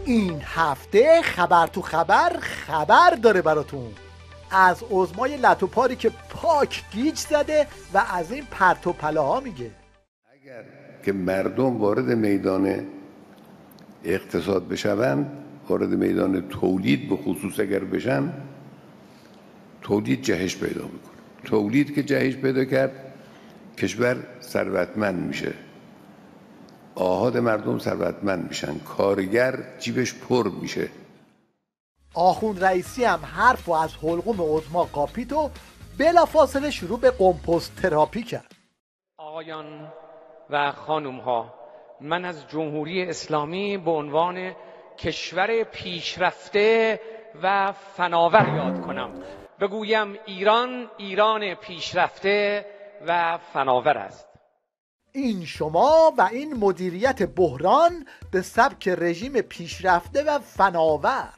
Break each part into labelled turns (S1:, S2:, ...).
S1: این هفته خبر تو خبر داره براتون از عظمای لتوپاری که پاک گیج زده و از این پرت و پلاها میگه.
S2: اگر که مردم وارد میدان اقتصاد بشوند، وارد میدان تولید به خصوص اگر بشن، تولید جهش پیدا میکنه. تولید که جهش پیدا کرد، کشور ثروتمند میشه، آحاد مردم ثروتمند میشن، کارگر جیبش پر میشه.
S1: آخوند رئیسی هم حرف و از حلقوم عظما قاپید و بلافاصله شروع به قمپوست تراپی کرد.
S3: آقایان و خانوم ها، من از جمهوری اسلامی به عنوان کشور پیشرفته و فناور یاد کنم. بگویم ایران پیشرفته و فناور است.
S1: این شما و این مدیریت بحران به سبک رژیم پیشرفته و فناور.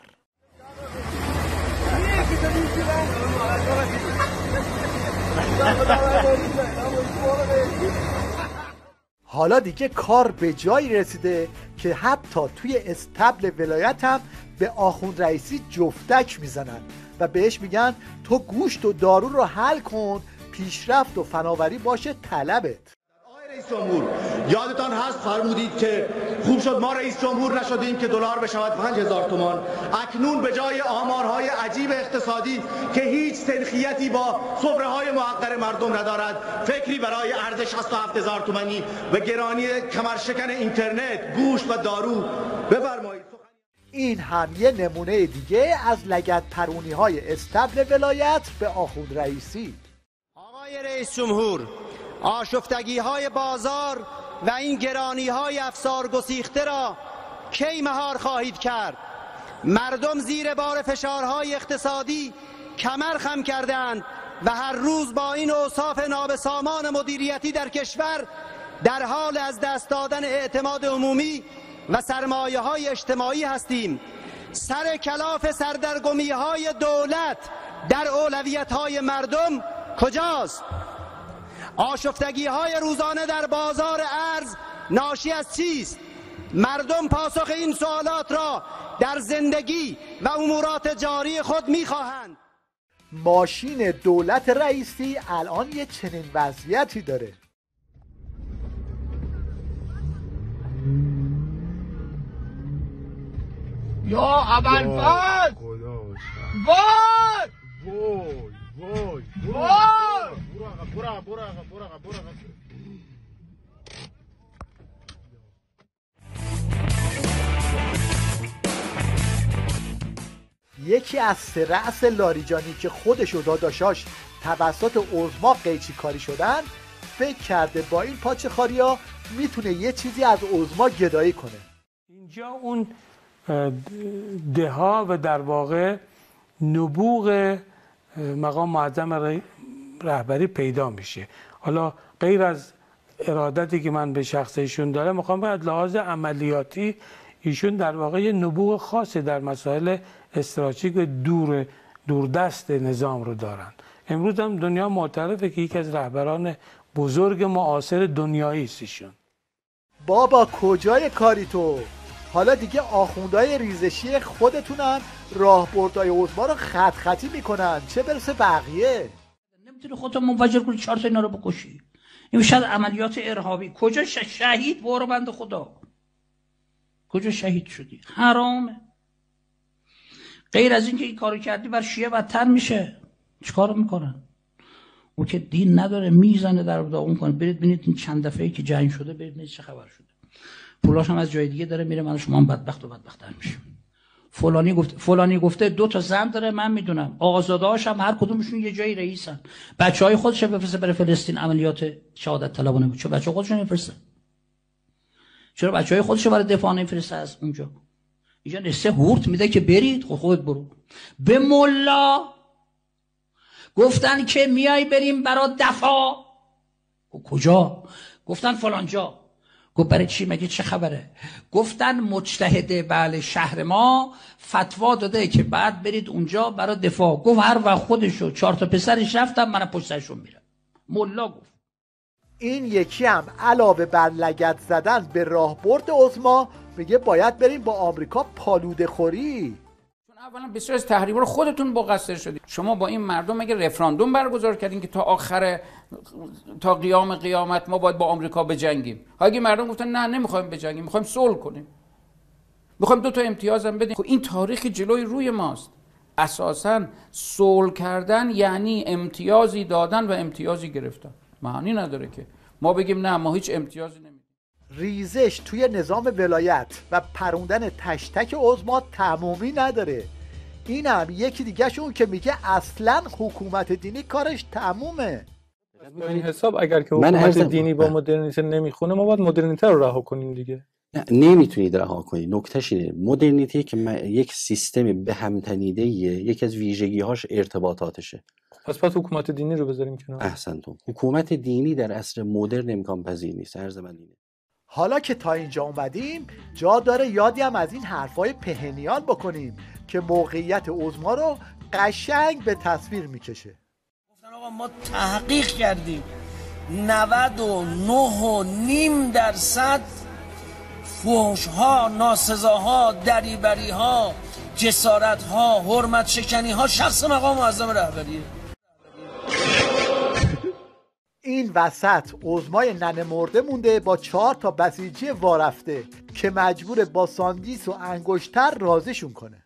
S1: حالا دیگه کار به جایی رسیده که حتی توی استبل ولایت هم به آخوند رئیسی جفتک میزنن و بهش میگن تو گوشت و دارو رو حل کن، پیشرفت و فناوری باشه طلبت.
S4: رئیس جمهور، یادتان هست فرمودید که خوب شد ما رئیس جمهور نشدیم که دلار بشود 5000 تومان. اکنون به جای آمارهای عجیب اقتصادی که هیچ سنخیتی با صبرهای محقر مردم ندارد، فکری برای ارز 67000 تومانی و گرانی کمرشکن اینترنت، گوشت و دارو بفرمایید.
S1: این هم یه نمونه دیگه از لگد پرونی های استبل ولایت به آخوند رئیسی.
S5: آقای رئیس جمهور، آشفتگی های بازار و این گرانی های افسار گسیخته را کی مهار خواهید کرد؟ مردم زیر بار فشارهای اقتصادی کمر خم کردند و هر روز با این اوصاف نابسامان مدیریتی در کشور در حال از دست دادن اعتماد عمومی و سرمایه های اجتماعی هستیم. سر کلاف سردرگمی های دولت در اولویت های مردم کجاست؟ آشفتگی های روزانه در بازار ارز ناشی از چیست؟ مردم پاسخ این سوالات را در زندگی و امورات جاری خود میخواهند.
S1: ماشین دولت رئیسی الان یه چنین وضعیتی داره.
S6: یا ابوالفضل وای
S1: یکی از سه رأس لاریجانی که خودش و داداشاش توسط عظما قیچی کاری شدن فکر کرده با این پاچه خاری ها میتونه یه چیزی از عظما گدایی کنه.
S7: اینجا اون دهها و در واقع نبوغ مقام معظم رهبری پیدا میشه. حالا غیر از ارادتی که من به شخص ایشون دارم، میخوام از لحاظ عملیاتی ایشون در واقع یه نبوغ خاصی در مسائل استراتژیک و دوردست نظام رو دارن. امروز هم دنیا معترفه که یکی از رهبران بزرگ معاصر دنیایی است ایشون.
S1: بابا کجای کاری تو؟ حالا دیگه آخوندهای ریزشی خودتونم راهبردهای عظما رو خط خطی میکنن، چه برسه بقیه.
S6: نمیتونی خودت منفجر کنی 4 تا اینا رو بکشی. این میشه عملیات ارهابی. کجا شهید برو بند خدا؟ کجا شهید شدی؟ حرامه. غیر از اینکه این کارو کردی بر شیعه بدتر میشه. چیکار میکنن؟ اون که دین نداره میزنه در داغون کنه. برید ببینید این چند دفعه‌ای که جنگ شده، برید ببینید چه خبر شده. پولاش هم از جای دیگه داره میره، من و شما هم بدبخت و بدبخت‌تر میشیم. فلانی گفته 2 تا زن داره، من میدونم. آقازاده‌هاش هم هر کدومشون یه جایی رئیسن. بچهای خودش بفرسته بره فلسطین عملیات شهادت طلبانه بود. چرا بچه‌ها خودشون نمیفرستن؟ چرا بچهای خودش برای دفاع نمیفرسته از اونجا؟ اینجا نسه هورت میده که برید، خودت برو. به ملا گفتن که میای بریم برای دفاع. کجا؟ گفتن فلان جا. گفت برای چی؟ مگه چه خبره؟ گفتن مجتهد بله شهر ما فتوا داده که بعد برید اونجا برای دفاع. گفت هر وقت خودشو 4 تا پسرش رفتم، من پشت سرشون میرم. ملا گفت.
S1: این یکی هم علاوه بر لگد زدن به راهبرد عظما میگه باید بریم با آمریکا پالوده خوری.
S6: چون اولا بسیار از تحریما رو خودتون مقصر شدید. شما با این مردم مگه رفراندوم برگزار کردین که تا قیام قیامت ما باید با آمریکا بجنگیم؟ اگه مردم گفتن نه نمیخوایم بجنگیم، میخوایم صلح کنیم، میخوایم 2 تا امتیاز هم بدیم، خب این تاریخ جلوی روی ماست. اساساً صلح کردن یعنی امتیازی دادن و امتیازی گرفتن. معنی نداره که ما بگیم نه ما هیچ امتیازی نمیدیم.
S1: ریزش توی نظام ولایت و پروندن تشتک عظما تمومی نداره. این هم یکی دیگه شون که میگه اصلا حکومت دینی کارش تمومه.
S8: با این حساب اگر که حکومت دینی با مدرنیته نمیخونه ما باید مدرنیته رو رها کنیم دیگه.
S9: نه نمیتونید رها کنید. نکتهش اینه مدرنیته که یک سیستم به هم تنیده یکی از ویژگی‌هاش ارتباطاتشه.
S8: پس حکومت دینی رو بذاریم کنار.
S9: احسنتون. حکومت دینی در عصر مدرن امکان پذیر نیست. عرض من اینه.
S1: حالا که تا اینجا اومدیم جا داره یادی هم از این حرفای پهنیان بکنیم که موقعیت عظما رو قشنگ به تصویر میکشه.
S10: گفتن آقا ما تحقیق کردیم 99.5% فحش‌ها، ناسزاها، دریبری‌ها، جسارت‌ها، حرمت شکنی‌ها شخص مقام معظم رهبریه.
S1: این وسط عظمای ننه مرده مونده با 4 تا بسیجی وارفته که مجبور با ساندیس و انگشتر رازشون کنه.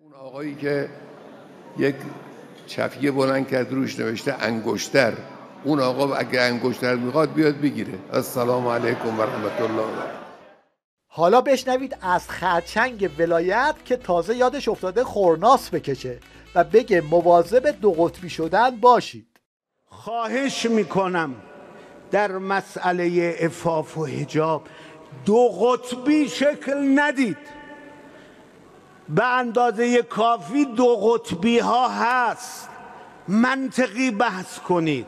S2: اون آقایی که یک چفیه بلند کرد روش نوشته انگشتر، اون آقا اگه انگشتر میخواد بیاد بگیره. السلام علیکم و رحمت الله.
S1: حالا بشنوید از خرچنگ ولایت که تازه یادش افتاده خورناس بکشه و بگه مواظب 2 قطبی شدن باشید.
S11: خواهش میکنم در مسئله عفاف و حجاب 2 قطبی شکل ندید. به اندازه کافی 2 قطبی ها هست. منطقی بحث کنید،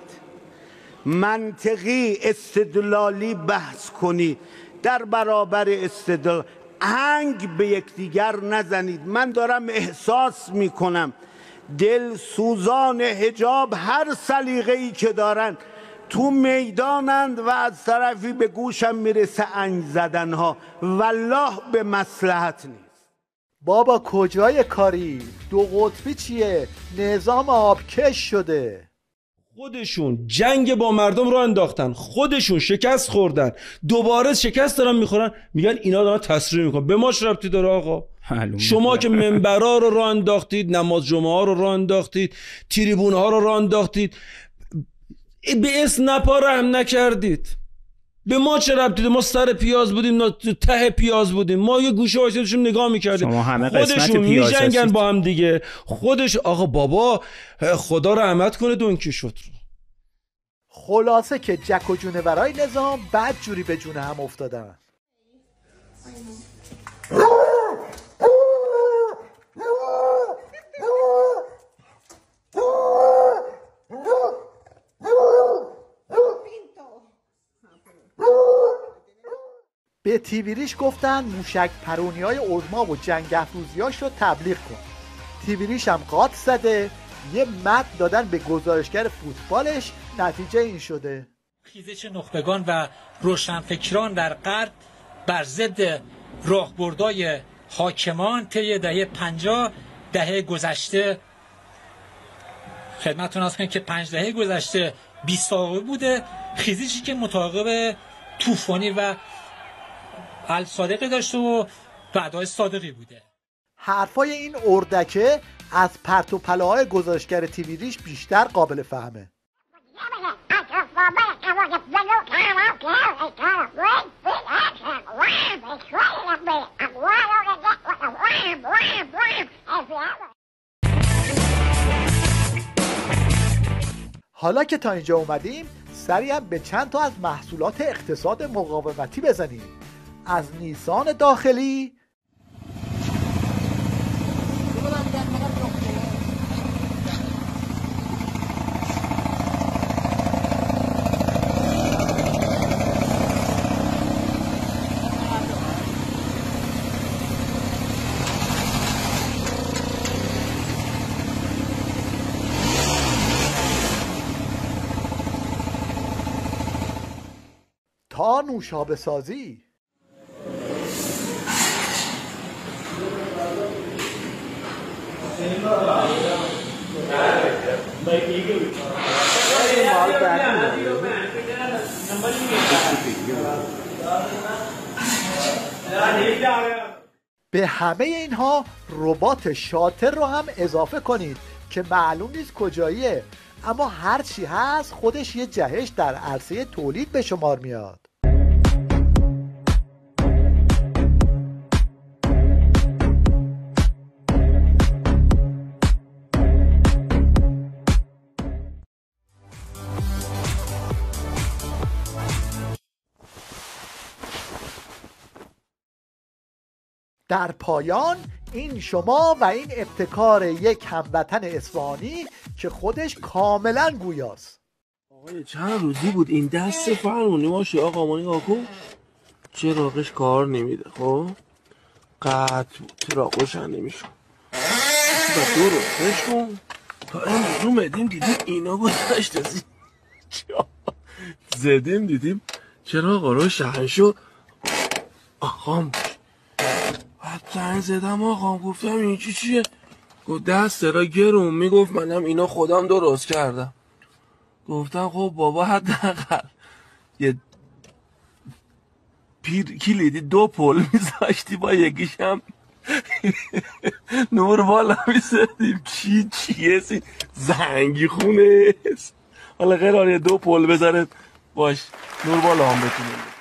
S11: منطقی استدلالی بحث کنید، در برابر استدلال هنگ به یکدیگر نزنید. من دارم احساس میکنم دل سوزان حجاب هر سلیقه‌ای که دارن تو میدانند و از طرفی به گوشم میرسه انگ زدنها. والله به مصلحت نیست.
S1: بابا کجای کاری؟ 2 قطبی چیه؟ نظام آبکش شده.
S12: خودشون جنگ با مردم رو انداختن، خودشون شکست خوردن، دوباره شکست دارن میخورن، میگن اینا دارن تسریع میکنن. به ما چه ربطی داره آقا؟ شما که منبرا رو راه انداختید، نماز جمعه ها رو راه انداختید، تریبون ها رو راه انداختید، به اسم نپا رحم نکردید. به ما چه ربطی؟ ما سر پیاز بودیم، ته پیاز بودیم، ما یه گوشه وایسادیم نگاه میکردیم. خودشون میجنگن با هم دیگه. خودش آقا بابا خدا رحمت کنه دونکی شد.
S1: خلاصه که جک و جونورای نظام بد جوری به جون هم افتادن. به تیویریش گفتن موشک پرونی های عظما و جنگ افروزیاش رو تبلیغ کن. تیویریش هم قاط زده، یه متن دادن به گزارشگر فوتبالش، نتیجه این شده.
S13: خیزش نخبگان و روشنفکران در غرب بر ضد راهبردهای حاکمان طی دهه 50 دهه گذشته خدمتتون عرض کنم که 5 دهه گذشته 20 ساله بوده. خیزشی که متعاقب طوفانی و الصادقی داشته و بعدهای صادقی بوده.
S1: حرفای این اردکه از پرت و پلاهای گزارشگر تیویریش بیشتر قابل فهمه. حالا که تا اینجا اومدیم سریع هم به چند تا از محصولات اقتصاد مقاومتی بزنیم. از نیسان داخلی تا نوشابه سازی. به همه اینها ربات شاطر رو هم اضافه کنید که معلوم نیست کجاییه، اما هرچی هست خودش یه جهش در عرصه تولید به شمار میاد. در پایان این شما و این ابتکار یک هموطن اصفهانی که خودش کاملا گویاست.
S14: آقای چند روزی بود این دست فرمونی ماشی آقا مانی آقا چراغش کار نمیده، خب قطع بود، چراغش هم نمیشون و دو رو فش کن تا امروز اومدیم دیدیم اینا گذاشته زدیم دیدیم چراغ رو شهنشو آقام بعد زنگ زدم آقام گفتم این چیه؟ گفت دست را گرون. میگفت منم اینا خودم درست کردم. گفتم خب بابا حداقل یه کلیدی 2 پل میذاشتی با یکیشم نور بالا میزدیم. چیه زنگی خونه حالا قراره 2 پل بذاره باش نور بالا هم بتونیم.